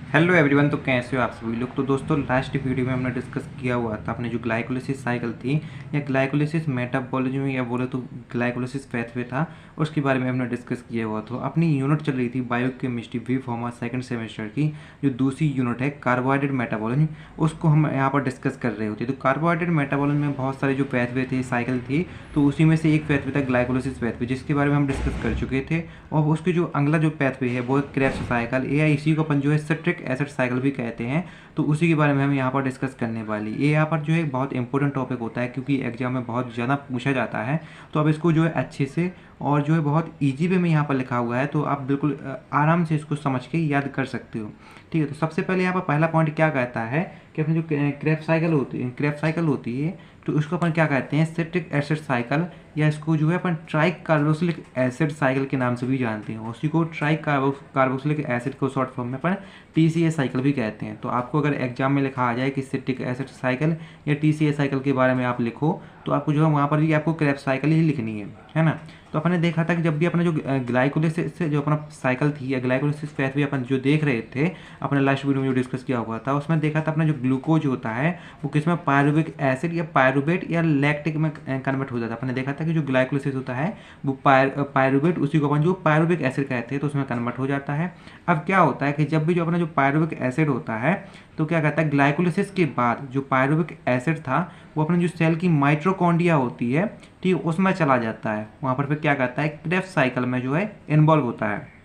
Hello everyone. तो कैसे हो आप सभी लोग। तो दोस्तों लास्ट वीडियो में हमने डिस्कस किया हुआ था अपने जो ग्लाइकोलिसिस साइकिल थी या ग्लाइकोलिसिस मेटाबॉलिज्म या बोले तो ग्लाइकोलिसिस पैथवे था, उसके बारे में हमने डिस्कस किया हुआ। तो अपनी यूनिट चल रही थी बायोकेमिस्ट्री वी फॉर्मा सेकंड सेमेस्टर की, जो दूसरी यूनिट है कार्बोहाइड्रेट मेटाबॉलिज्म, उसको हम यहाँ पर डिस्कस कर रहे होते। तो कार्बोहाइड्रेट मेटाबॉलिज्म में बहुत सारे जो पैथवे थे, साइकिल थी, तो उसी में से एक पैथवे था ग्लाइकोलिसिस पैथवे, जिसके बारे में हम डिस्कस कर चुके थे। और उसकी जो अगला जो पैथवे है वो क्रेब्स साइकिल या इसी को अपन जो है सिट्रिक एसिड साइकिल भी कहते हैं। तो उसी के बारे में हम यहाँ पर डिस्कस करने वाली। ये यहाँ पर जो है बहुत इंपॉर्टेंट टॉपिक होता है, क्योंकि एग्जाम में बहुत ज़्यादा पूछा जाता है। तो अब इसको जो है अच्छे से और जो है बहुत इजी वे में यहाँ पर लिखा हुआ है, तो आप बिल्कुल आराम से इसको समझ के याद कर सकते हो। ठीक है, तो सबसे पहले यहाँ पर पहला पॉइंट क्या कहता है कि अपनी जो क्रेब साइकिल होती है तो उसको अपन क्या कहते हैं, सिट्रिक एसिड साइकिल, या इसको जो है अपन ट्राई कार्बोक्सिलिक एसिड साइकिल के नाम से भी जानते हैं। उसी को ट्राई कार्बोक्सिलिक एसिड को शॉर्ट फॉर्म में अपन TCA साइकिल भी कहते हैं। तो आपको अगर एग्जाम में लिखा आ जाए कि सिट्रिक एसिड साइकिल या TCA साइकिल के बारे में आप लिखो, तो आपको जो है वहाँ पर भी आपको क्रेब साइकिल ही लिखनी है ना। तो अपन ने देखा था कि जब भी अपना जो ग्लाइकोलिसिस से जो अपना साइकिल थी या ग्लाइकोलिसिस पैथवे अपन जो देख रहे थे अपने लास्ट वीडियो में जो डिस्कस किया हुआ था, उसमें देखा था अपना जो ग्लूकोज होता है वो किसमें पायरुविक एसिड या पायरुवेट या लैक्टिक में कन्वर्ट हो जाता है। अपन ने देखा था कि जो ग्लाइकोलिसिस होता है वो पायरुवेट, उसी को अपन जो पायरुविक एसिड कहते हैं, तो उसमें कन्वर्ट हो जाता है। अब क्या होता है कि जब भी जो अपना जो पायरुविक एसिड होता है तो क्या कहता है, ग्लाइकोलिसिस के बाद जो पायरुविक एसिड था वो अपने जो सेल की माइट्रोकॉन्ड्रिया होती है, ठीक, उसमें चला जाता है। वहाँ पर फिर क्या कहता है, क्रेब्स साइकिल में जो है इन्वॉल्व होता है।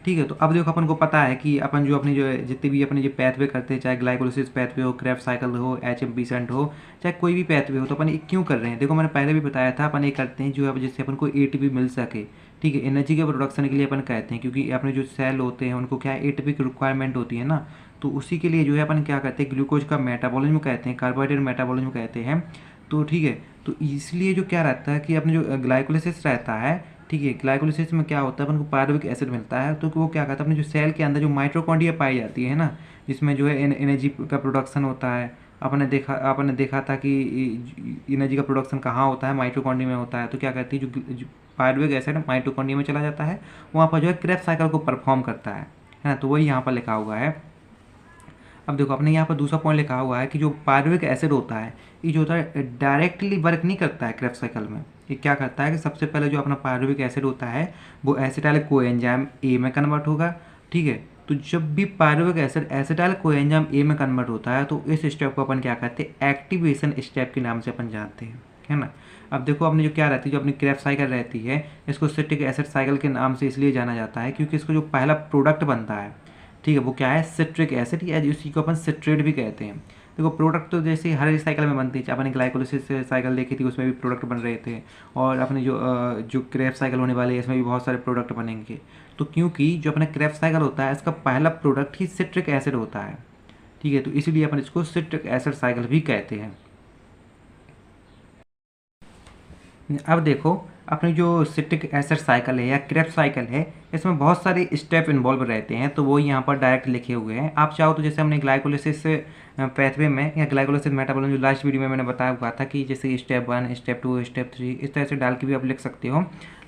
ठीक है, तो अब देखो अपन को पता है कि अपन जो अपनी जो है जितने भी अपने जो पैथवे करते हैं, चाहे ग्लाइकोलिसिस पैथवे हो, क्रेब्स साइकिल हो, HMP हो, चाहे कोई भी पैथवे हो, तो अपन ये क्यों कर रहे हैं। देखो मैंने पहले भी बताया था, अपन ये करते हैं जो है जिससे अपन को ATP मिल सके। ठीक है, एनर्जी के प्रोडक्शन के लिए अपन कहते हैं, क्योंकि अपने जो सेल होते हैं उनको क्या है, ATP की रिक्वायरमेंट होती है ना। तो उसी के लिए जो है अपन क्या कहते हैं, ग्लूकोज का मेटाबॉलिज्म कहते हैं, कार्बोहाइड्रेट मेटाबॉलिज्म कहते हैं। तो ठीक है, तो इसलिए जो क्या रहता है कि अपने जो ग्लाइकोलिसिस रहता है, ठीक है, ग्लाइकोलिसिस में क्या होता है, अपन को पायरुविक एसिड मिलता है, तो वो क्या करता है, अपने जो सेल के अंदर जो माइटोकॉन्ड्रिया पाई जाती है ना, जिसमें जो है एनर्जी का प्रोडक्शन होता है। आपने देखा था कि एनर्जी का प्रोडक्शन कहाँ होता है, माइटोकॉन्ड्रिया में होता है। तो क्या कहती है, जो पायरुविक एसिड माइटोकॉन्ड्रिया में चला जाता है, वहाँ पर जो है क्रेब साइकिल को परफॉर्म करता है ना। तो वही यहाँ पर लिखा हुआ है। अब देखो अपने यहाँ पर दूसरा पॉइंट लिखा हुआ है कि जो पायरुविक एसिड होता है, ये जो होता है डायरेक्टली वर्क नहीं करता है क्रेब साइकिल में। ये क्या करता है कि सबसे पहले जो अपना पायरुविक एसिड होता है वो एसिटाइल कोएंजाइम A में कन्वर्ट होगा। ठीक है, तो जब भी pyruvic acid acetyl coenzyme A में कन्वर्ट होता है तो इस स्टेप को अपन क्या कहते हैं, एक्टिवेशन स्टेप के नाम से अपन जानते हैं, है ना। अब देखो अपने जो क्या रहती है, जो अपनी क्रेब साइकिल रहती है, इसको सिट्रिक एसिड साइकिल के नाम से इसलिए जाना जाता है क्योंकि इसको जो पहला प्रोडक्ट बनता है, ठीक है, वो क्या है, सिट्रिक एसिड, या उसी को अपन सिट्रेट भी कहते हैं। देखो प्रोडक्ट तो जैसे हर एक साइकिल में बनती है, अपने ग्लाइकोलिसिस साइकिल देखी थी उसमें भी प्रोडक्ट बन रहे थे, और अपने जो क्रेब साइकिल होने वाली है इसमें भी बहुत सारे प्रोडक्ट बनेंगे। तो क्योंकि जो अपना क्रेब साइकिल होता है इसका पहला प्रोडक्ट ही सिट्रिक एसिड होता है। ठीक है, तो इसीलिए अपन इसको सिट्रिक एसिड साइकिल भी कहते हैं। अब देखो अपनी जो सिट्रिक एसिड साइकिल है या क्रेब साइकिल है, इसमें बहुत सारे स्टेप इन्वॉल्व रहते हैं, तो वो यहाँ पर डायरेक्ट लिखे हुए हैं। आप चाहो तो जैसे हमने ग्लाइकोलिसिस पैथवे में या ग्लाइकोलिसिस मेटाबॉलिज्म जो लास्ट वीडियो में मैंने बताया हुआ था कि जैसे स्टेप 1, स्टेप 2, स्टेप 3, इस तरह से डाल के भी आप लिख सकते हो।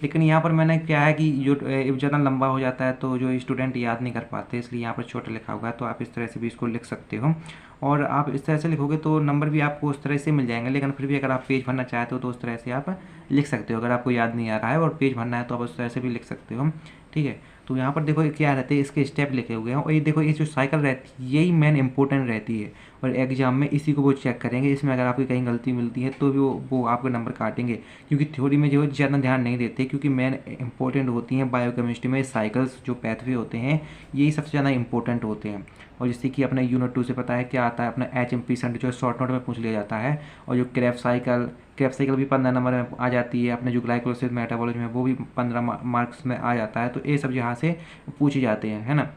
लेकिन यहाँ पर मैंने क्या है कि जो ज़्यादा लंबा हो जाता है तो जो स्टूडेंट याद नहीं कर पाते, इसलिए यहाँ पर छोटा लिखा हुआ है, तो आप इस तरह से भी इसको लिख सकते हो। और आप इस तरह से लिखोगे तो नंबर भी आपको उस तरह से मिल जाएंगे। लेकिन फिर भी अगर आप पेज भरना चाहते हो तो उस तरह से आप लिख सकते हो। अगर आपको याद नहीं आ रहा है और पेज भरना है तो आप उस तरह से भी लिख सकते हो। ठीक है, तो यहाँ पर देखो क्या रहते हैं, इसके स्टेप लिखे हुए हैं, और ये देखो ये जो साइकिल रहती है यही मेन इंपॉर्टेंट रहती है, और एग्जाम में इसी को वो चेक करेंगे। इसमें अगर आपकी कहीं गलती मिलती है तो भी वो आपके नंबर काटेंगे, क्योंकि थ्योरी में जो है ज़्यादा ध्यान नहीं देते, क्योंकि मेन इंपॉर्टेंट होती हैं बायोकेमिस्ट्री में साइकिल्स, जो पैथवे होते हैं यही सबसे ज़्यादा इंपॉर्टेंट होते हैं। और जैसे कि अपने यूनिट 2 से पता है क्या आता है, अपना HMP जो शॉर्ट नोट में पूछ लिया जाता है। और जो क्रेब साइकिल भी 15 नंबर में आ जाती है। अपने जो ग्लाइकोलिसिस मेटाबॉलिज्म है वो भी 15 मार्क्स में आ जाता है। तो ये सब यहाँ से पूछे जाते हैं, है ना।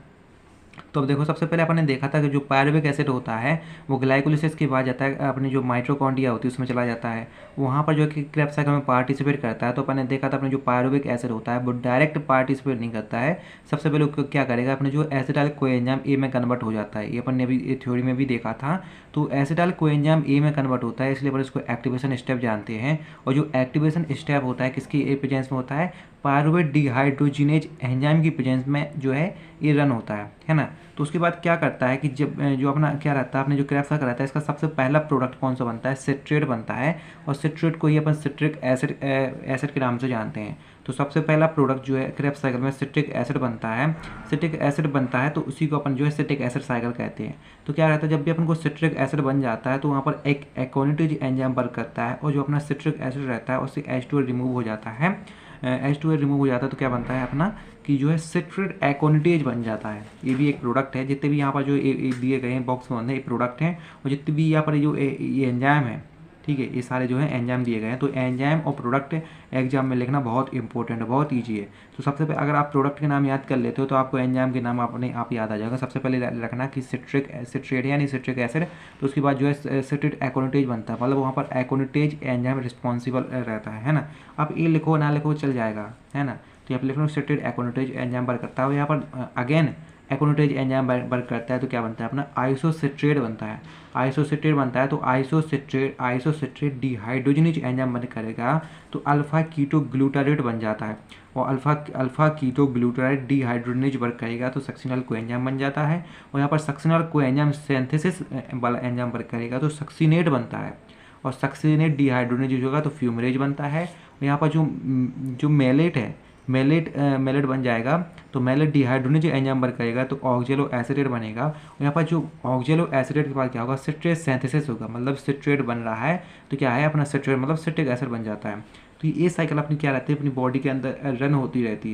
तो अब देखो सबसे पहले अपन ने देखा था कि जो पायरुविक एसिड होता है वो ग्लाइकोलिसिस के बाद जाता है अपनी जो माइटोकॉन्ड्रिया होती है उसमें चला जाता है, वहाँ पर जो है कि क्रेब्स साइकिल में पार्टिसिपेट करता है। तो अपन ने देखा था अपने जो पायरुविक एसिड होता है वो डायरेक्ट पार्टिसिपेट नहीं करता है, सबसे पहले वो क्या करेगा अपने जो एसिटाइल कोएंजाइम ए में कन्वर्ट हो जाता है, ये अपन ने अभी थ्योरी में भी देखा था। तो एसिटाइल कोएंजाइम ए में कन्वर्ट होता है, इसलिए अपन इसको एक्टिवेशन स्टेप जानते हैं। और जो एक्टिवेशन स्टेप होता है किसकी प्रेजेंस में होता है, पायरुवेट डिहाइड्रोजिनेज एंजाइम की प्रेजेंस में जो है ये रन होता है ना। तो उसके बाद क्या करता है कि जब जो अपना क्या रहता है अपने जो क्रेब्स साइकिल रहता है इसका सबसे पहला प्रोडक्ट कौन सा बनता है, सिट्रेट बनता है। और सिट्रेट को ही अपन सिट्रिक एसिड के नाम से जानते हैं। तो सबसे पहला प्रोडक्ट जो है क्रेब्स साइकिल में सिट्रिक एसिड बनता है, सिट्रिक एसिड बनता है तो उसी को अपन जो है सिट्रिक एसिड साइकिल कहते हैं। तो क्या रहता है जब भी अपन को सिट्रिक एसिड बन जाता है तो वहाँ पर एक एकोनिटेज एंजाइम वर्क करता है और जो अपना सिट्रिक एसिड रहता है उससे H2O रिमूव हो जाता है, H2O रिमूव हो जाता है तो क्या बनता है अपना कि जो है सिट्रेट एकोनिटेज बन जाता है। ये भी एक प्रोडक्ट है, जितने भी यहाँ पर जो दिए गए हैं बॉक्स में बंद है ये प्रोडक्ट हैं, और जितने भी यहाँ पर जो ये एंजाइम है, ठीक है, ये सारे जो है एंजाइम दिए गए हैं। तो एंजाइम और प्रोडक्ट एग्जाम में लिखना बहुत इंपॉर्टेंट है, बहुत ईजी है। तो सबसे पहले अगर आप प्रोडक्ट के नाम याद कर लेते हो तो आपको एंजाइम के नाम अपने आप याद आ जाएगा। सबसे पहले रखना कि सिट्रेट यानी सिट्रिक एसिड, तो उसके बाद जो है सिट्रेट एकोनिटेज बनता है, मतलब वहाँ पर एकोनिटेज एंजाइम रिस्पॉन्सिबल रहता है ना। आप ये लिखो ना लिखो चल जाएगा, है ना। तो यहाँ पर लिख लो सिट्रेट एकोनिटेज एंजाइम वर्क करता है, और यहाँ पर अगेन एकोनिटेज एंजाइम वर्क करता है तो क्या बनता है अपना आइसोसिट्रेट बनता है, आइसोसिट्रेट बनता है। तो आइसोसिट्रेट डिहाइड्रोजनेज एंजाइम बन करेगा तो अल्फा कीटो ग्लूटारेट बन जाता है, और alpha keto glutarate dehydrogenase work करेगा तो सक्सिनल कोएंजाइम बन जाता है। और यहाँ पर सक्सिनल कोएंजाइम सिंथेसिस वाला एंजाइम वर्क करेगा तो सक्सिनेट बनता है, और सक्सिनेट डिहाइड्रोजनेज होगा तो फ्यूमरेज बनता है। और यहाँ पर जो मेलेट है, मेलेट बन जाएगा तो मेलेट डिहाइड्रोजनेज एंजाइम वर्क करेगा तो ऑक्जेलो एसिटेट बनेगा। और यहाँ पर जो ऑक्जेलो एसिटेट के बाद क्या होगा, सिट्रेट सिंथेसिस होगा, मतलब सिट्रेट बन रहा है तो क्या है अपना सिट्रेट मतलब सिट्रिक एसिड बन जाता है। तो ये साइकिल अपनी क्या रहती है अपनी बॉडी के अंदर रन होती रहती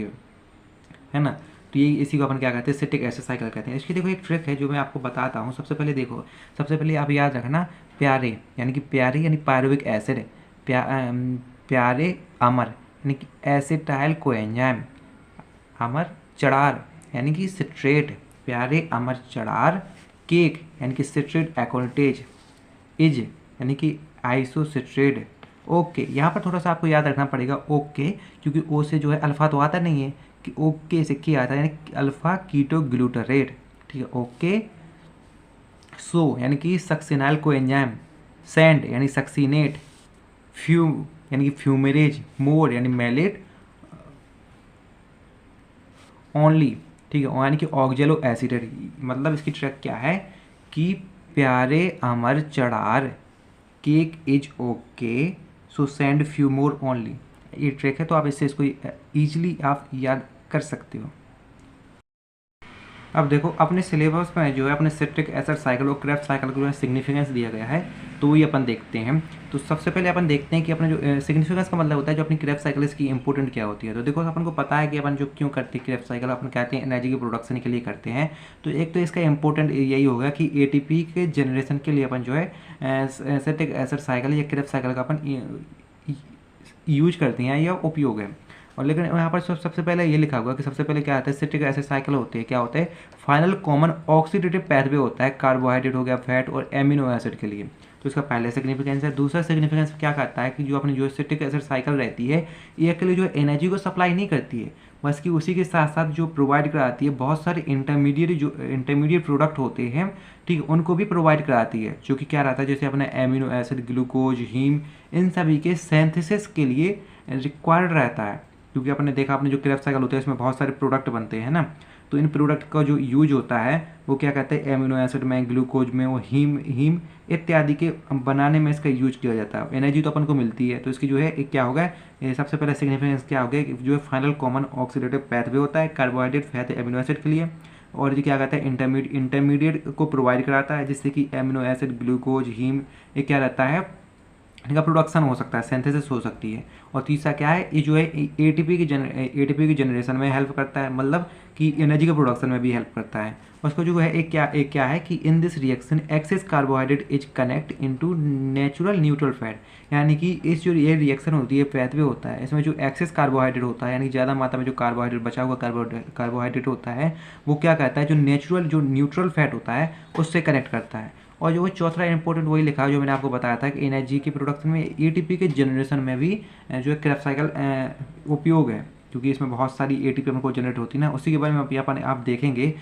है ना। तो ये इसी को अपन क्या कहते हैं सिट्रिक एसिड साइकिल कहते हैं। इसकी देखो एक ट्रिक है जो मैं आपको बताता हूँ। सबसे पहले देखो, सबसे पहले आप याद रखना प्यारे यानी पायरुविक एसिड, प्यारे अमर यानी कि एसिटाइल कोएंजाइम, अमर चढ़ार यानी कि सिट्रेट, प्यारे अमर चढ़ार, केक यानी कि सिट्रेट एकोनिटेज, इज यानी कि आइसोसिट्रेट। ओके, यहाँ पर थोड़ा सा आपको याद रखना पड़ेगा ओके, क्योंकि ओ से जो है अल्फा तो आता नहीं है कि ओके से के आता है, यानी अल्फा कीटो ग्लूटारेट, ठीक है। ओके, सो यानी कि सक्सिनाइल कोएंजाइम, सेंड यानी सक्सिनेट, फ्यूम यानी कि फ्यूमेरेज, मोर यानी मेलेट, ओनली, ठीक है, यानी कि ऑक्जेलो एसिटेट। मतलब इसकी ट्रिक क्या है कि प्यारे Amar Chadhar, cake is okay, so send few more only. ये ट्रिक है तो आप इसको ईजिली आप याद कर सकते हो। अब देखो अपने सिलेबस में जो है अपने सिट्रिक एसिड साइकिल और क्रेब्स साइकिल को जो है सिग्निफिकेंस दिया गया है, तो ये अपन देखते हैं। तो सबसे पहले अपन देखते हैं कि अपने जो सिग्निफिकेंस का मतलब होता है जो अपनी क्रेब्स साइकिल इसकी इंपॉर्टेंट क्या होती है। तो देखो अपन को पता है कि अपन जो क्यों करते हैं क्रेब्स साइकिल, अपन कहते हैं एनर्जी के प्रोडक्शन के लिए करते हैं। तो एक तो इसका इंपॉर्टेंट यही होगा कि ATP के जनरेशन के लिए अपन जो है सिट्रिक एसिड साइकिल या क्रेब्स साइकिल का अपन यूज करते हैं या उपयोग है। और लेकिन यहाँ पर सबसे पहले ये लिखा हुआ कि सबसे पहले क्या आता है सिट्रिक एसिड साइकिल होती है, क्या होता है फाइनल कॉमन ऑक्सीडेटिव पैथवे होता है कार्बोहाइड्रेट हो गया, फैट और एमिनो एसिड के लिए। तो इसका पहले सिग्निफिकेंस है। दूसरा सिग्निफिकेंस क्या करता है कि जो अपनी जो सिट्रिक एसिड साइकिल रहती है ये अकेले जो एनर्जी को सप्लाई नहीं करती है, बस कि उसी के साथ साथ जो प्रोवाइड कराती है बहुत सारे इंटरमीडिएट प्रोडक्ट होते हैं, ठीक है, उनको भी प्रोवाइड कराती है। जो कि क्या रहता है जैसे अपने एमिनो एसिड, ग्लूकोज, हीम, इन सभी के सिंथेसिस के लिए रिक्वायर्ड रहता है। क्योंकि आपने देखा अपने जो क्रेब्स साइकिल होते हैं इसमें बहुत सारे प्रोडक्ट बनते हैं ना, तो इन प्रोडक्ट का जो यूज होता है वो क्या कहते हैं एमिनो एसिड में, ग्लूकोज में, वो हीम इत्यादि के बनाने में इसका यूज किया जाता है। एनर्जी तो अपन को मिलती है, तो इसकी जो है एक क्या होगा सबसे पहले सिग्निफिकेंस क्या होगा कि जो है फाइनल कॉमन ऑक्सीडेटिव पैथवे होता है कार्बोहाइड्रेट, फैट, एमिनो एसिड के लिए। और ये क्या कहता है इंटरमीडिएट को प्रोवाइड कराता है जिससे कि एमिनो एसिड, ग्लूकोज, हीम ये क्या रहता है इनका प्रोडक्शन हो सकता है, सिंथेसिस हो सकती है। और तीसरा क्या है, ये जो है एटीपी की जनरेशन में हेल्प करता है, मतलब कि एनर्जी के प्रोडक्शन में भी हेल्प करता है। उसको जो है एक क्या है कि in this reaction excess carbohydrate is connect into natural neutral fat, यानी कि इस जो ये रिएक्शन होती है पैथवे होता है, इसमें जो एक्सेस कार्बोहाइड्रेट होता है, यानी ज़्यादा मात्रा में जो कार्बोहाइड्रेट बचा हुआ कार्बोहाइड्रेट होता है, वो क्या कहता है, जो नेचुरल जो न्यूट्रल फैट होता है उससे कनेक्ट करता है। और जो वो चौथा इंपॉर्टेंट वही लिखा है जो मैंने आपको बताया था कि एनर्जी की प्रोडक्शन में एटीपी के जनरेशन में भी जो है क्रेब्स साइकिल उपयोग है, क्योंकि इसमें बहुत सारी एटीपी हमको जनरेट होती है ना, उसी के बारे में अपन आप देखेंगे।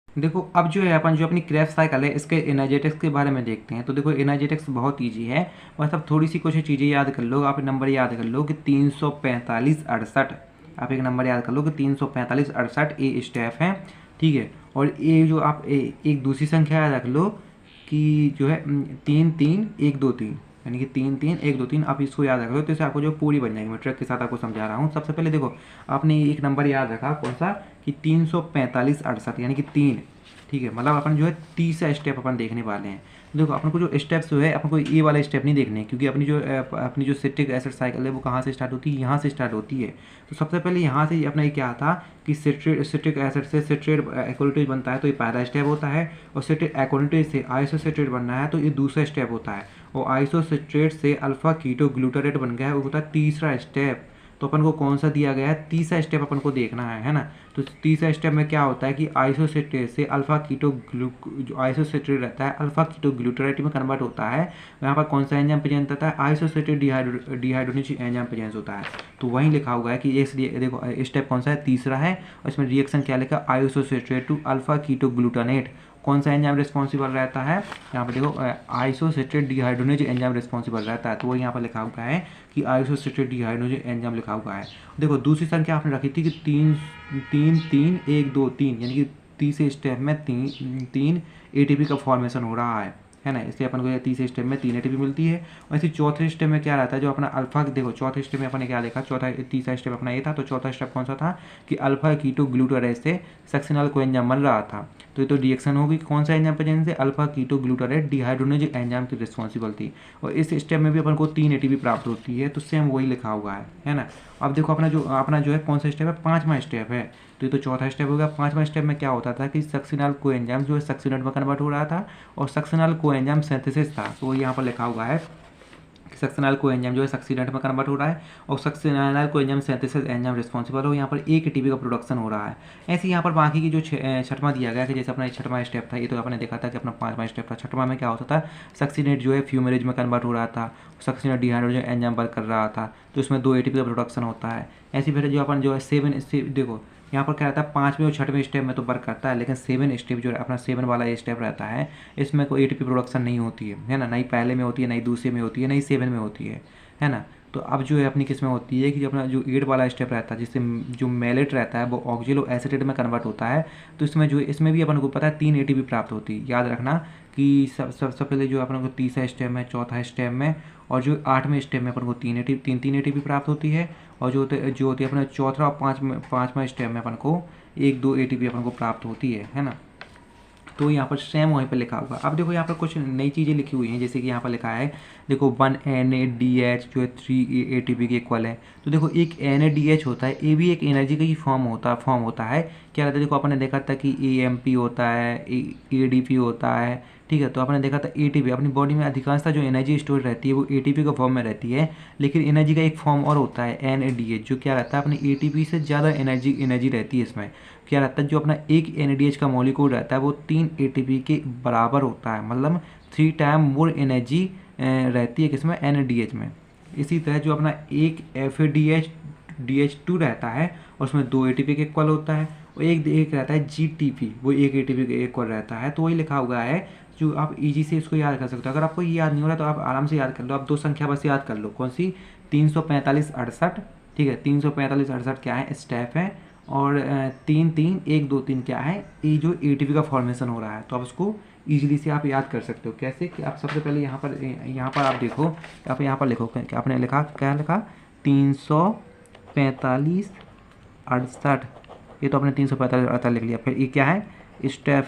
देखो अब जो है अपन जो अपनी क्रेब्स साइकिल है इसके एनर्जेटिक्स के बारे में देखते हैं। तो देखो एनर्जेटिक्स बहुत ईजी है, बस अब थोड़ी सी कुछ चीज़ें याद कर लो, आप नंबर याद कर लो कि 345/68, आप एक नंबर याद कर लो कि 345/68 ए स्टेप है, ठीक है। और ये जो आप एक दूसरी संख्या याद रख लो कि जो है 33123, यानी कि 33123, आप इसको याद रखो तो इससे आपको जो पूरी बन जाएगी। मैं ट्रिक के साथ आपको समझा रहा हूँ। सबसे पहले देखो आपने एक नंबर याद रखा कौन सा कि 345/68, यानी कि 3, ठीक है। मतलब अपन जो है 30 स्टेप अपन देखने वाले हैं। देखो अपन को जो स्टेप्स जो है अपन को ये वाला स्टेप नहीं देखने हैं, क्योंकि अपनी जो सिट्रिक एसिड साइकिल है वो कहाँ से स्टार्ट होती है, यहाँ से स्टार्ट होती है। तो सबसे पहले यहाँ से अपना ये क्या था कि सिट्रिक एसिड से सिट्रेट एकोनिटेज बनता है, तो ये पहला स्टेप होता है। और सिट्रिक एकोनिटेज से आइसोसिट्रेट बनना है तो ये दूसरा स्टेप होता है। और आइसोसिट्रेट से अल्फा कीटो ग्लूटारेट बन गया है, वो होता है तीसरा स्टेप। तो अपन को कौन सा दिया गया है, तीसरा स्टेप अपन को देखना है ना। तो तीसरा स्टेप में क्या होता है कि आइसोसिट्रेट से अल्फा कीटो जो आइसोसिट्रेट रहता है अल्फा कीटो ग्लूटारेट में कन्वर्ट होता है। यहाँ पर कौन सा एंजाइम प्रेजेंट होता है, आइसोसिट्रेट डिहाइड्रोनेज एंजाइम प्रेजेंट होता है। तो वहीं लिखा हुआ है कि इस देखो स्टेप कौन सा है, तीसरा है। और इसमें रिएक्शन क्या लिखा, आइसोसिट्रेट टू अल्फा कीटो ग्लूटानेट। कौन सा एंजाइम रिस्पॉन्सिबल रहता है, यहाँ पर देखो आइसोसिट्रेट डिहाइड्रोनेज एंजाइम रिस्पॉन्सिबल रहता है। तो वो यहाँ पर लिखा हुआ है कि आइसोसिट्रेट डिहाइड्रोनेज एंजाइम लिखा हुआ है। देखो दूसरी संख्या आपने रखी थी कि 3 3 1 2 3, यानी कि तीसरे स्टेप में तीन एटीपी का फॉर्मेशन हो रहा है ना। इसलिए अपन को तीसरे स्टेप में 3 एटीपी मिलती है। और इसी चौथे स्टेप में क्या रहता है, जो अपना अल्फा, देखो चौथे स्टेप में अपने क्या देखा, तीसरा स्टेप अपना ये था। तो चौथा स्टेप कौन सा था कि अल्फा कीटो ग्लूटारेट से सक्सिनल को एंजाइम बन रहा था। तो ये तो रिएक्शन होगी कौन सा एंजाइम प्रेजेंट से, अल्फा कीटो ग्लूटारेट डिहाइड्रोनेज एंजाइम की रिस्पॉन्सिबल थी। और इस स्टेप में भी अपन को 3 एटीपी प्राप्त होती है। तो सेम वही लिखा हुआ है ना। अब देखो अपना जो है कौन सा स्टेप है, 5वां स्टेप है। तो ये तो चौथा स्टेप हो गया। 5वां स्टेप में क्या होता था कि सक्सिनल को एंजाइम जो है सक्सिनेट में कन्वर्ट हो रहा था, और सक्सिनल को एंजाइम सिंथेसिस था। तो यहाँ पर लिखा हुआ है कि सक्सिनल को एंजाइम जो है सक्सिनेट में कन्वर्ट हो रहा है, और सक्सिनल को एंजाइम सिंथेसिस एंजाइम रिस्पॉन्सिबल हो, यहाँ पर 1 एटीपी का प्रोडक्शन हो रहा है। ऐसे यहाँ पर बाकी की जो छठवां दिया गया कि जैसे अपना 6वां स्टेप था, ये तो आपने देखा था कि अपना 5वां स्टेप था। 6वां में क्या होता था, सक्सिनेट जो है फ्यूमेरेज में कन्वर्ट हो रहा था, सक्सिनेट डिहाइड्रोनेज एंजाइम वर्क कर रहा था, तो इसमें 2 एटीपी का प्रोडक्शन होता है। ऐसे फिर जो अपन जो है देखो यहाँ पर क्या रहता है, 5वें और 6वें स्टेप में तो वर्क करता है, लेकिन 7 स्टेप जो अपना 7 वाला ये स्टेप रहता है, इसमें कोई एटीपी प्रोडक्शन नहीं होती है ना। नहीं पहले में होती है, नहीं दूसरे में होती है, नहीं 7 में होती है ना। तो अब जो है अपनी किस में होती है कि जो अपना जो 8 वाला स्टेप रहता है, जिससे जो मेलेट रहता है वो ऑक्जिलो एसिटेट में कन्वर्ट होता है। तो इसमें भी अपन को पता है 3 एटीपी प्राप्त होती है। याद रखना कि सबसे पहले जो अपन को तीसरा स्टेप में, चौथा स्टेप में और जो 8वें स्टेप में अपन को 3 एटीपी प्राप्त होती है। और जो होती है अपना चौथा और 5वां स्टेप में अपन को 1-2 एटीपी अपन को प्राप्त होती है ना। तो यहाँ पर सेम वहीं पर लिखा होगा। अब देखो यहाँ पर कुछ नई चीज़ें लिखी हुई हैं, जैसे कि यहाँ पर लिखा है देखो 1NADH जो है 3 ATP के इक्वल है। तो देखो एक NADH होता है, ये भी एक एनर्जी का ही फॉर्म होता है। क्या रहता है, देखो अपने देखा था कि AMP होता है, ADP होता है, ठीक है। तो आपने देखा था ATP, अपनी बॉडी में अधिकांशतः जो एनर्जी स्टोर रहती है वो ATP का फॉर्म में रहती है। लेकिन एनर्जी का एक फॉर्म और होता है NADH, जो क्या रहता है अपनी ATP से ज़्यादा एनर्जी रहती है। इसमें क्या रहता है, जो अपना एक NADH का मॉलिक्यूल रहता है वो 3 ATP के बराबर होता है, मतलब 3 टाइम मोर एनर्जी रहती है किसमें, NADH में। इसी तरह जो अपना एक FADH-DH2 रहता है और उसमें 2 ATP के इक्वल होता है, और एक रहता है GTP, वो 1 ATP के इक्वल रहता है। तो वही लिखा हुआ है, जो आप इजी से इसको याद कर सकते हो। अगर आपको ये याद नहीं हो रहा तो आप आराम से याद कर लो। आप 2 संख्या बस याद कर लो, कौन सी, 345/68, ठीक है। 345/68 क्या है, स्टेप है। और 3 3 1 2 3 क्या है, ये जो ATP का फॉर्मेशन हो रहा है। तो आप उसको ईजिली से आप याद कर सकते हो। कैसे कि आप सबसे पहले यहाँ पर आप देखो, आप यहाँ पर लिखो क्या आपने लिखा, क्या लिखा, 345/68, ये तो आपने 345/68 लिख लिया। फिर ये क्या है, स्टेप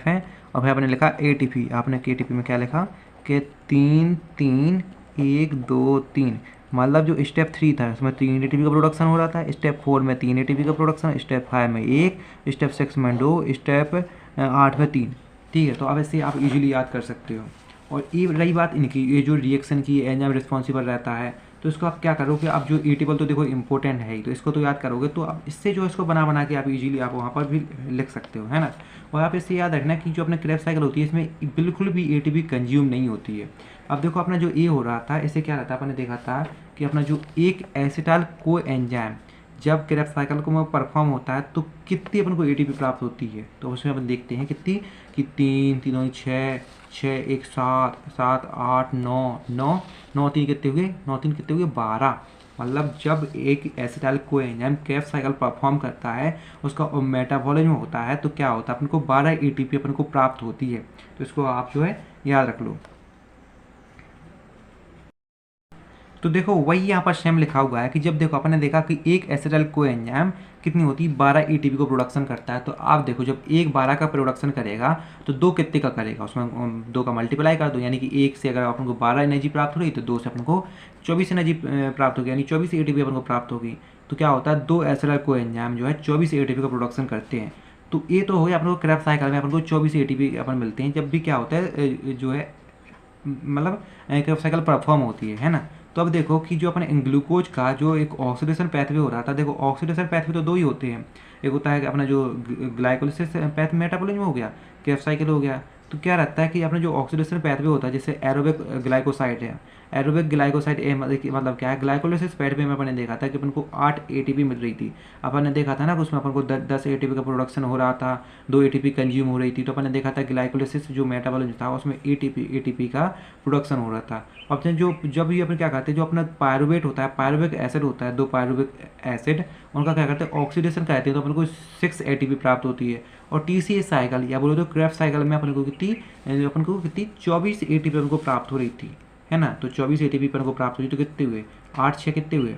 है। और फिर आपने लिखा ATP, आपने ATP में क्या लिखा कि 3 3 1 2 3, मतलब जो स्टेप 3 था उसमें 3 एटीपी का प्रोडक्शन हो रहा था, स्टेप 4 में 3 एटीपी का प्रोडक्शन, स्टेप 5 में 1, स्टेप 6 में 2, स्टेप 8 में 3। ठीक है, तो अब ऐसे आप इजीली याद कर सकते हो। और ये रही बात इनकी, ये जो रिएक्शन की एंजाइम रिस्पॉन्सिबल रहता है, तो इसको आप क्या करोगे, आप जो ई टेबल तो देखो इंपॉर्टेंट है ही, तो इसको तो याद करोगे, तो आप इससे जो इसको बना बना के आप इजीली आप वहाँ पर भी लिख सकते हो, है ना। और आप इससे याद रखना कि जो अपने क्रेब्स साइकिल होती है इसमें बिल्कुल भी एटीपी कंज्यूम नहीं होती है। अब देखो अपना जो ए हो रहा था, इससे क्या रहता है, अपने देखा था कि अपना जो एक एसिटाइल को एंजाइम जब क्रेब्स साइकिल को परफॉर्म होता है तो कितनी अपन को एटीपी प्राप्त होती है, तो उसमें अपन देखते हैं कितनी, कि 3 3 6 6 1 7 7 8 9 9 9 3 कितने हुए, 9 3 कितने हुए 12। मतलब जब एक acetyl co enzyme Krebs cycle perform करता है, उसका मेटाबॉलिज्म होता है, तो क्या होता है, अपन को 12 एटीपी अपन को प्राप्त होती है। तो इसको आप जो है याद रख लो। तो देखो वही यहाँ पर सेम लिखा हुआ है कि जब देखो अपन ने देखा कि एक एसिटाइल कोएंजाइम कितनी होती है, 12 एटीपी को प्रोडक्शन करता है। तो आप देखो जब एक 12 का प्रोडक्शन करेगा तो दो कितने का करेगा, उसमें 2 का मल्टीप्लाई कर दो, यानी कि एक से अगर अपन को 12 एनर्जी प्राप्त हो रही तो 2 से अपन को 24 एनर्जी प्राप्त होगी, यानी 24 एटीपी अपन को प्राप्त होगी। तो क्या होता है, 2 एसिटाइल कोएंजाइम जो है 24 एटीपी का प्रोडक्शन करते हैं। तो ये तो हो गया अपन को क्रेब्स साइकिल में अपन को 24 एटीपी अपन मिलते हैं जब भी क्या होता है जो है, मतलब क्रेब्स साइकिल परफॉर्म होती है ना। तो अब देखो कि जो अपने ग्लूकोज का जो एक ऑक्सीडेशन पैथवे हो रहा था, देखो ऑक्सीडेशन पैथवे तो 2 ही होते हैं, एक होता है कि अपना जो ग्लाइकोलिसिस पैथ मेटाबॉलिज्म हो गया, क्रेब्स साइकिल हो गया। तो क्या रहता है कि अपना जो ऑक्सीडेशन पैथवे होता है, जैसे एरोबिक ग्लाइकोसाइड है, एरोबिक ग्लाइकोसाइड मतलब क्या है, ग्लाइकोलिसिस पैथवे में अपन ने देखा था कि अपन को 8 एटीपी मिल रही थी। अपन ने देखा था ना कि उसमें अपन को 10 एटीपी का प्रोडक्शन हो रहा था, 2 एटीपी कंज्यूम हो रही थी। तो अपन ने देखा था ग्लाइकोलिसिस जो मेटाबॉलिज्म था उसमें एटीपी का प्रोडक्शन हो रहा था। अब जो जब भी अपन क्या करते हैं, जो अपना पायरुवेट होता है, पायरुविक एसिड होता है, 2 पायरुविक एसिड, उनका क्या करते हैं, ऑक्सीडेशन करते हैं, तो अपन को 6 एटीपी प्राप्त होती है। और टीसीए साइकिल या बोलो तो क्रेब्स साइकिल में अपन को कितनी 24 एटीपी अपन को प्राप्त हो रही थी, है ना। तो 24 एटीपी अपन को प्राप्त हुई, तो कितने हुए, 8 6 कितने हुए,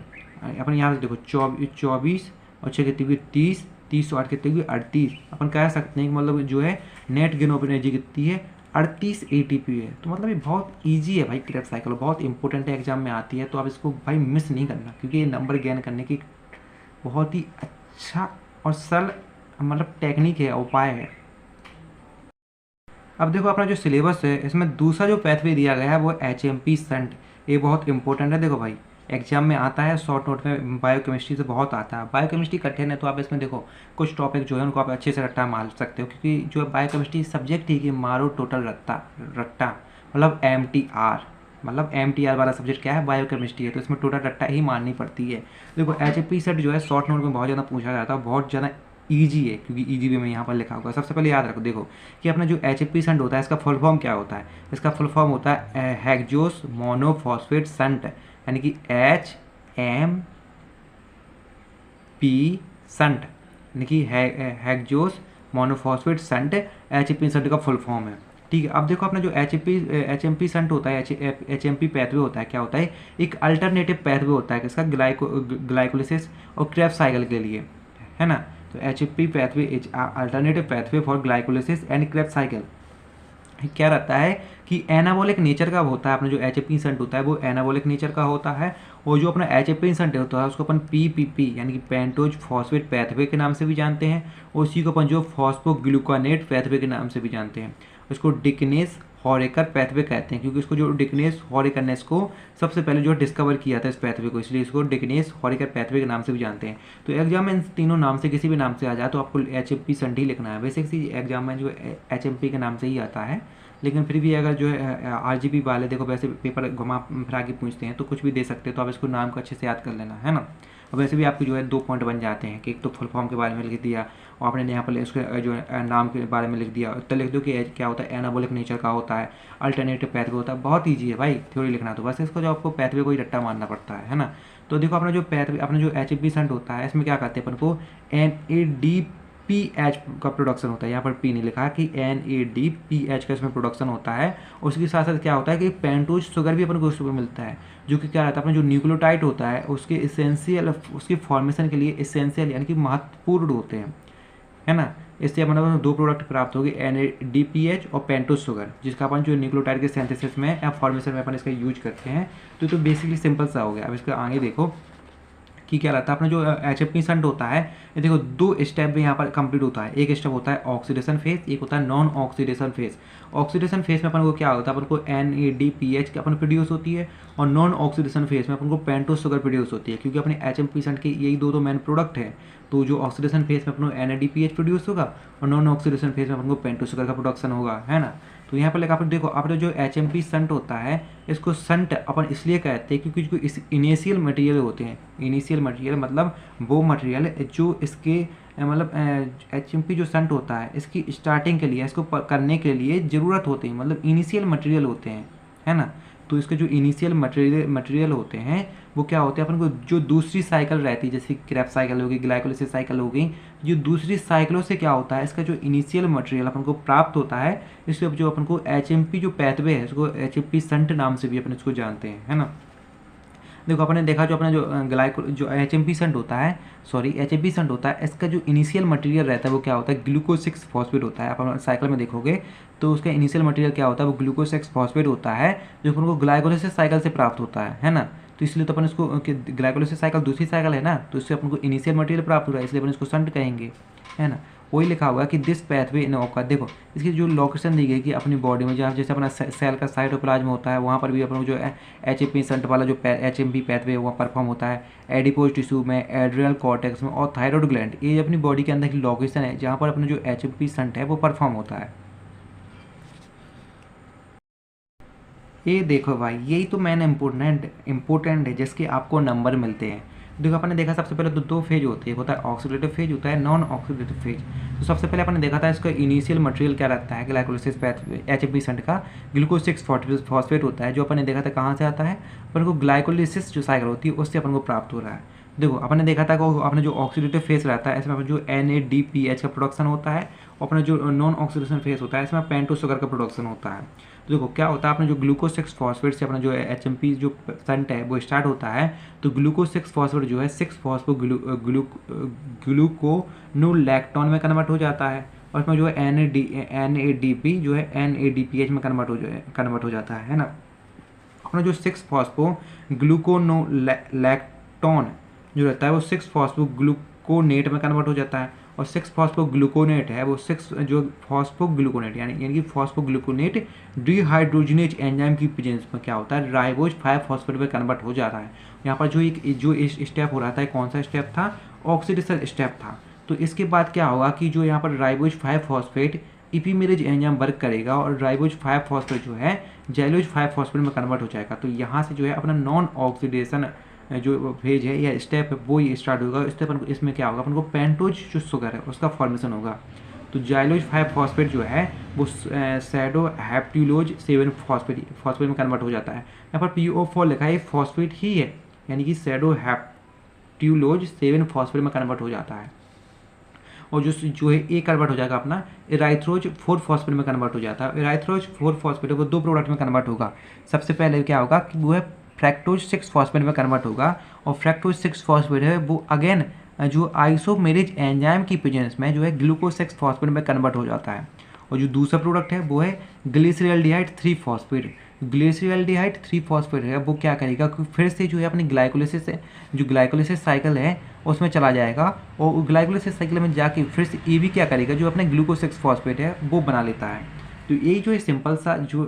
अपन यहाँ से देखो 24 और 6 कितने हुए 30, 30 और 8 कितने हुए 38। अपन कह सकते हैं कि मतलब जो है नेट गेन ऑफ एनर्जी कितनी है, 38 एटीपी है। तो मतलब ये बहुत इजी है भाई, क्रेब्स साइकिल बहुत इंपॉर्टेंट है, एग्जाम में आती है, तो आप इसको भाई मिस नहीं करना, क्योंकि ये नंबर गेन करने की बहुत ही अच्छा और सरल मतलब टेक्निक है, उपाय है। अब देखो अपना जो सिलेबस है इसमें दूसरा जो पैथवे दिया गया है वो HMP शंट, ये बहुत इंपॉर्टेंट है। देखो भाई एग्जाम में आता है, शॉर्ट नोट में बायोकेमिस्ट्री से बहुत आता है। बायोकेमिस्ट्री कठिन है, तो आप इसमें देखो कुछ टॉपिक जो है उनको आप अच्छे से रट्टा मार सकते हो, क्योंकि जो बायोकेमिस्ट्री सब्जेक्ट ही कि मारो टोटल रट्टा रट्टा, मतलब MTR, मतलब MTR वाला सब्जेक्ट क्या है, बायोकेमिस्ट्री है, तो इसमें टोटल रट्टा ही मारनी पड़ती है। देखो HMP शंट जो है शॉर्ट नोट में बहुत ज़्यादा पूछा जाता है, बहुत ज़्यादा ईजी है, क्योंकि ईजी वे में यहाँ पर लिखा होगा। सबसे पहले याद रखो देखो कि अपना जो HMP शंट होता है इसका फुल फॉर्म क्या होता है, इसका फुल फॉर्म होता है हेक्सोस मोनोफॉस्फेट शंट, यानी कि HMP शंट, यानी कि hexose monophosphate shunt HMP shunt का फुल फॉर्म है। ठीक है, अब देखो अपना जो HMP शंट होता है, HMP पैथवे होता है, क्या होता है, एक अल्टरनेटिव पैथवे होता है किसका, ग्लाइकोलिसिस और क्रेब्स साइकिल के लिए, है ना। तो HMP pathway is alternative pathway for glycolysis and Krebs cycle. क्या रहता है कि एनाबॉलिक नेचर का होता है, अपना जो HMP शंट होता है वो एनाबॉलिक नेचर का होता है, और जो अपना HMP शंट होता है उसको अपन PPP यानी कि पेंटोज फॉस्फेट पैथवे के नाम से भी जानते हैं, और उसी को अपन जो फॉस्फोग्लूकोनेट पैथवे के नाम से भी जानते हैं। उसको डिकनेस हॉरेकर पैथवे कहते हैं, क्योंकि इसको जो डिकनेस हॉरेकर ने इसको सबसे पहले जो डिस्कवर किया था इस पैथवे को, इसलिए इसको डिकनेस हॉरेकर पैथवे के नाम से भी जानते हैं। तो एग्जाम में इन तीनों नाम से किसी भी नाम से आ जाए तो आपको HMP शंट ही लिखना है। वैसे किसी एग्जाम में जो HMP के नाम से ही आता है, लेकिन फिर भी अगर जो है RGP वाले देखो वैसे पेपर घुमा फिरा के पूछते हैं तो कुछ भी दे सकते हैं, तो आप इसको नाम को अच्छे से याद कर लेना, है ना। और वैसे भी आपके जो है 2 पॉइंट बन जाते हैं, कि एक तो फुल फॉर्म के बारे में लिख दिया और आपने यहाँ पर उसके जो है नाम के बारे में लिख दिया, तो लिख दो कि क्या होता है, एनाबॉलिक नेचर का होता है, अल्टरनेटिव पैथवे होता है। बहुत ईजी है भाई थ्योरी लिखना, तो बस इसको जो आपको पैथवे को ही रट्टा मारना पड़ता है ना। तो देखो अपना जो पैथवे, अपना जो HMP शंट होता है इसमें क्या करते हैं अपन को NADPH का प्रोडक्शन होता है, यहाँ पर P नहीं लिखा है, कि NADPH का इसमें प्रोडक्शन होता है। उसके साथ साथ क्या होता है कि पेंटोज शुगर भी अपन को उसमें मिलता है, जो कि क्या रहता है, अपना जो न्यूक्लियोटाइड होता है उसके इसेंशियल, उसके फॉर्मेशन के लिए इसेंशियल यानी कि महत्वपूर्ण होते हैं, है ना। इससे अपन को 2 प्रोडक्ट प्राप्त होगी, NADPH और पेंटोज शुगर, जिसका अपन जो न्यूक्लियोटाइड के सिंथेसिस में या फॉर्मेशन में अपन इसका यूज करते हैं। तो बेसिकली सिंपल सा हो गया। अब इसका आगे देखो कि क्या रहता है अपना जो HFP शंट होता है, ये देखो 2 स्टेप भी यहाँ पर कंप्लीट होता है। एक स्टेप होता है ऑक्सीडेशन फेज, एक होता है non oxidation phase. Oxidation phase में अपन को क्या होता है, अपन को NADPH अपन प्रोड्यूस होती है, और नॉन ऑक्सीडेशन फेज में अपन को पेंटोज शुगर प्रोड्यूस होती है, क्योंकि अपने HFP शंट के यही दो मेन प्रोडक्ट है। तो जो ऑक्सीडेशन फेज में अपन को NADPH प्रोड्यूस होगा, और नॉन ऑक्सीडेशन फेज में अपन को पेंटोज शुगर का प्रोडक्शन होगा, है ना। तो यहाँ पर लेकर आप देखो, अपने जो HMP शंट होता है, इसको शंट अपन इसलिए कहते हैं क्योंकि जो इस इनिशियल मटेरियल होते हैं, इनिशियल मटेरियल मतलब वो मटेरियल जो इसके मतलब HMP जो शंट होता है, इसकी स्टार्टिंग के लिए, इसको करने के लिए ज़रूरत होती है, मतलब इनिशियल मटेरियल होते हैं, है ना। तो इसके जो इनिशियल मटेरियल होते हैं वो क्या होते हैं, अपन को जो दूसरी साइकिल रहती है, जैसे क्रेब्स साइकिल होगी, ग्लाइकोलिसिस साइकिल हो गई, जो दूसरी साइकिलों से क्या होता है, इसका जो इनिशियल मटेरियल अपन को प्राप्त होता है, इससे अब जो अपन को HMP जो पैथवे है, इसको HMP शंट नाम से भी अपन इसको जानते हैं, है ना। देखो आपने देखा जो अपना जो HMP शंट होता है, HMP शंट होता है, इसका जो इनिशियल मटेरियल रहता है वो क्या होता है, ग्लूकोज 6 फॉस्फेट होता है। आप साइकिल में देखोगे तो उसका इनिशियल मटेरियल क्या होता है, वो ग्लूकोज 6 फॉस्फेट होता है, जो अपन को ग्लाइकोलिसिस साइकिल से प्राप्त होता है ना। तो इसलिए तो अपन इसको ग्लाइकोलिसिस साइकिल दूसरी साइकिल है ना, तो इससे अपन को इनिशियल मटेरियल प्राप्त हो रहा है, इसलिए अपन इसको शंट कहेंगे, है ना। वही लिखा हुआ है कि दिस पैथवे इन ऑफ का, देखो इसकी जो लोकेशन दी गई कि अपनी बॉडी में जहाँ जैसे अपना सेल का साइटोप्लाज्म होता है, वहाँ पर भी अपन को जो HMP शंट वाला जो HMP पैथवे वहाँ परफॉर्म होता है। एडिपोज टिश्यू में, एड्रिनल कॉर्टेक्स में और थायराइड ग्लैंड, ये अपनी बॉडी के अंदर की लोकेशन है जहाँ पर अपना जो HMP शंट है वो परफॉर्म होता है। ये देखो भाई, यही तो मैन इम्पोर्टेंट है जिसके आपको नंबर मिलते हैं। देखो अपन ने देखा सबसे पहले तो 2 फेज होते हैं, होता है ऑक्सीडेटिव फेज, होता है नॉन ऑक्सीडेटिव फेज। तो सबसे पहले अपन ने देखा था इसका इनिशियल मटेरियल क्या रहता है, ग्लाइकोलिसिस HMP शंट का ग्लूकोज 6 फॉस्फेट होता है, जो अपन ने देखा था कहाँ से आता है, अपन को ग्लाइकोलिसिस जो साइकिल होती है उससे अपन को प्राप्त हो रहा है। देखो अपन ने देखा था कि अपने जो ऑक्सीडेटिव फेज रहता है, इसमें अपन जो NADPH का प्रोडक्शन होता है, और अपना जो नॉन ऑक्सीडेशन फेज होता है, इसमें पेंटोज शुगर का प्रोडक्शन होता है। तो देखो क्या होता है, अपने जो ग्लूकोज 6 फॉस्फेट से अपना जो HMP जो शंट है वो स्टार्ट होता है। तो ग्लूकोज 6 फॉस्फेट जो है 6 फॉस्फो ग्लूकोनोलैक्टोन में कन्वर्ट हो जाता है, और इसमें जो है NADP जो है NADPH में कन्वर्ट हो जाता है ना। अपना जो 6 फॉस्फो ग्लूकोनोलैक्टोन जो रहता है वो 6 फॉस्फो ग्लूकोनेट में कन्वर्ट हो जाता है, और 6 फॉस्फोग्लूकोनेट है वो 6 जो फॉस्फोग्लूकोनेट यानी कि फॉस्फोग्लूकोनेट डिहाइड्रोजनेज एंजाइम की प्रेजेंस में क्या होता है, राइबोज 5 फॉस्फेट में कन्वर्ट हो जाता है। यहाँ पर जो स्टेप हो रहा था, कौन सा स्टेप था, ऑक्सीडेशन स्टेप था। तो इसके बाद क्या होगा कि जो यहाँ पर राइबोज 5 फॉस्फेट इपीमेरेज एंजाइम वर्क करेगा, और राइबोज 5 फॉस्फेट जो है जाइलोज 5 फॉस्फेट में कन्वर्ट हो जाएगा। तो यहाँ से जो है अपना नॉन ऑक्सीडेशन जो फेज है या स्टेप है वो ही स्टार्ट होगा। इसमें क्या होगा, अपन को पेंटोज जो शुगर है उसका फॉर्मेशन होगा। तो जाइलोज 5 फॉस्फेट जो है वो सैडो हैप्टिलोज 7 फॉस्फेट में कन्वर्ट हो जाता है। यहाँ पर PO4 लिखा है, फॉस्फेट ही है, यानी कि सैडो हैप्टिलोज 7 फॉस्फेट में कन्वर्ट हो जाता है। और जो है ए कन्वर्ट हो जाएगा अपना एराइथ्रोज 4 फॉस्फेट में कन्वर्ट हो जाता है। एराइथ्रोज 4 फॉस्फेट वो 2 प्रोडक्ट में कन्वर्ट होगा। सबसे पहले क्या होगा कि वो है फ्रैक्टोज 6 फॉस्फेट में कन्वर्ट होगा, और फ्रैक्टोज 6 फॉस्फेट है वो अगेन जो आइसोमेरेज एंजाइम की प्रेजेंस में जो है ग्लूकोज 6 फॉस्फेट में कन्वर्ट हो जाता है। और जो दूसरा प्रोडक्ट है वो है ग्लिसरॉल्डिहाइड 3 फॉस्फेट। ग्लिसरॉल्डिहाइड 3 फॉस्फेट है वो क्या करेगा कि फिर से जो है अपनी ग्लाइकोलिसिस साइकिल है उसमें चला जाएगा, और ग्लाइकोलिसिस साइकिल में जाके फिर से ये भी क्या करेगा, जो अपने ग्लूकोज 6 फॉस्फेट है वो बना लेता है। तो यही जो है सिंपल सा जो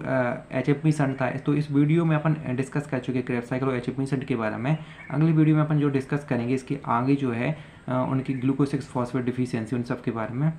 HMP शंट था। तो इस वीडियो में अपन डिस्कस कर चुके क्रेब्स साइकिल और HMP शंट के बारे में। अगली वीडियो में अपन जो डिस्कस करेंगे इसके आगे जो है उनकी ग्लूकोज 6 फॉस्फेट डिफिशियंसी उन सब के बारे में।